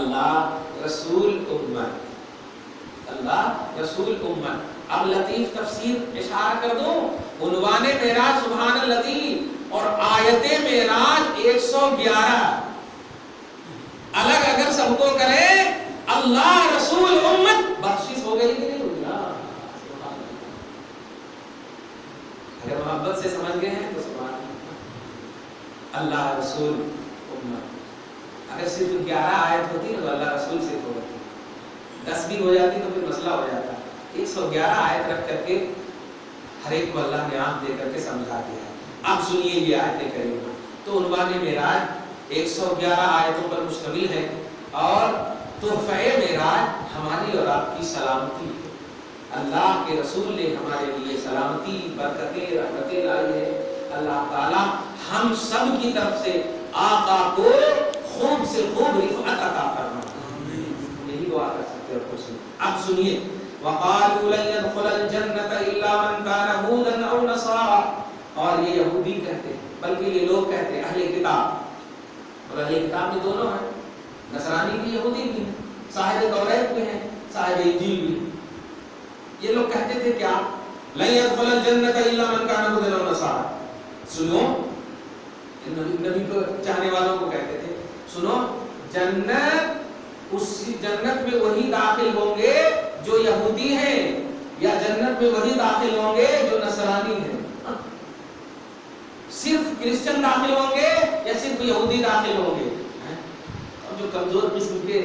اللہ رسول امت، اللہ رسول امت۔ اب لطیف تفسیر اشارہ کر دوں، عنوان معراج سبحان اللطیف اور آیت معراج 111 الگ اگر سب کو کرے اللہ رسول امت، بخشش ہو گئی کہ نہیں ہوگی؟ اگر محبت سے سمجھ گئے ہیں تو سبحان اللہ رسول امت۔ اگر صرف 11 آیت ہوتی نا تو اللہ رسول سے ہوتی، 10 بھی ہو جاتی تو پھر مسئلہ ہو جاتا۔ 111 آیت رکھ کر کے ہر ایک کو اللہ نے آنکھ دے کر کے سمجھا دیا ہے۔ اب سنیے یہ آیت کریمہ، تو عنوان معراج 111 آیتوں پر مشتمل ہے، اور تحفہ معراج ہماری اور آپ کی سلامتی ہے۔ اللہ کے رسول نے ہمارے لیے سلامتی، برکتیں، رحمتیں لائی ہے۔ اللہ تعالی ہم سب کی طرف سے آقا کو خوب سے خوب رفعت عطا فرمائے، یہی دعا کر سکتے ہیں۔ کچھ اب سنیے، وقالوا لن يدخل الجنة الا من كان هودا او نصارى، اور یہ یہودی کہتے ہیں، بلکہ یہ لوگ کہتے ہیں اہل کتاب، اور اہل کتاب میں دونوں ہیں، نصرانی بھی یہودی بھی ہیں، صاحب توریت بھی ہیں، صاحب انجیل بھی ہیں۔ یہ لوگ کہتے تھے کیا؟ لن يدخل الجنة الا من كان هودا او نصارى۔ سنو، نبی کو چاہنے والوں کو کہتے تھے، سنو، جنت، اس جنت میں وہی داخل ہوں گے جو یہودی ہیں، یا جنت میں وہی داخل ہوں گے جو نصرانی ہیں؟ صرف کرسچن داخل ہوں گے یا صرف یہودی داخل ہوں گے؟ اب جو کمزور قسم کے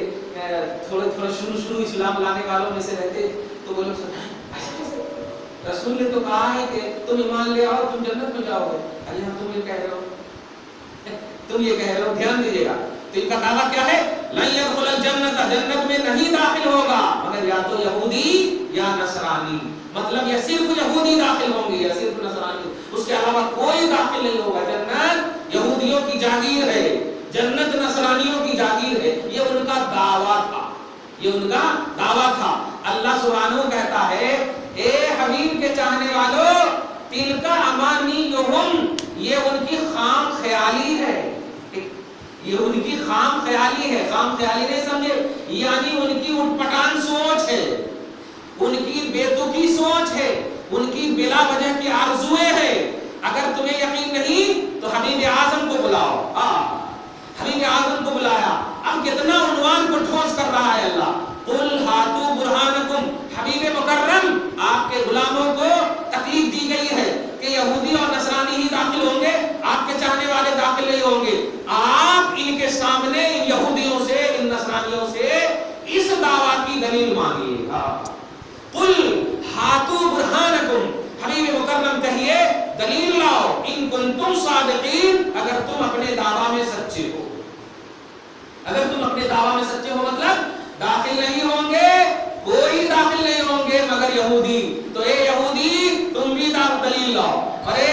تھوڑے شروع اسلام لانے والوں میں سے رہتے تو وہ لوگ رسول نے تو کہا ہے کہ تم ایمان لے آؤ تم جنت میں جاؤ گے، اللہ تم یہ کہہ رہے ہو، تم یہ کہہ رہے ہو، دھیان دیجیے گا۔ تو ان کا دعویٰ کیا ہے؟ لن يدخل الجنة، جنت میں نہیں داخل ہوگا مگر یا تو یہودی یا نصرانی، مطلب یا صرف یہودی داخل ہوں گے یا صرف نصرانی، اس کے علاوہ کوئی داخل نہیں ہوگا۔ جنت یہودیوں کی جاگیر ہے، جنت نصرانیوں کی جاگیر ہے، یہ ان کا دعویٰ تھا، یہ ان کا دعویٰ تھا۔ اللہ سبحانہ کہتا ہے، اے حبیب کے چاہنے والوں، تلک امانیہم، یہ ان کی خام خیالی ہے، یہ ان کی خام خیالی ہے۔ خام خیالی نہیں سمجھے، یعنی ان کی اٹھ پٹان سوچ ہے، ان کی بے تکی سوچ ہے، ان کی بلا وجہ کی آرزویں ہیں۔ اگر تمہیں یقین نہیں تو حبیب اعظم کو بلاؤ، حبیب اعظم کو بلایا۔ اب کتنا عنوان کو ٹھوس کر رہا ہے اللہ، قل ہاتوا برہانکم، حبیب مکرم آپ کے غلاموں کو تکلیف دی گئی ہے کہ یہودی اور نصرانی ہی داخل ہوں گے، آپ کے چاہنے والے داخل نہیں ہوں گے۔ آپ ان کے سامنے ان یہودیوں سے، ان نصرانیوں سے اس دعویٰ کی دلیل مانگیے گا۔ قل ہاتوا برہانکم، حبیب مکرم کہیے دلیل لاؤ، ان کنتم صادقین، اگر تم اپنے دعویٰ میں سچے ہو، اگر تم اپنے دعویٰ میں سچے ہو، مطلب داخل نہیں ہوں گے، کوئی داخل نہیں ہوں گے مگر یہودی، تو اے یہودی تم بھی دلیل لاؤ، اور اے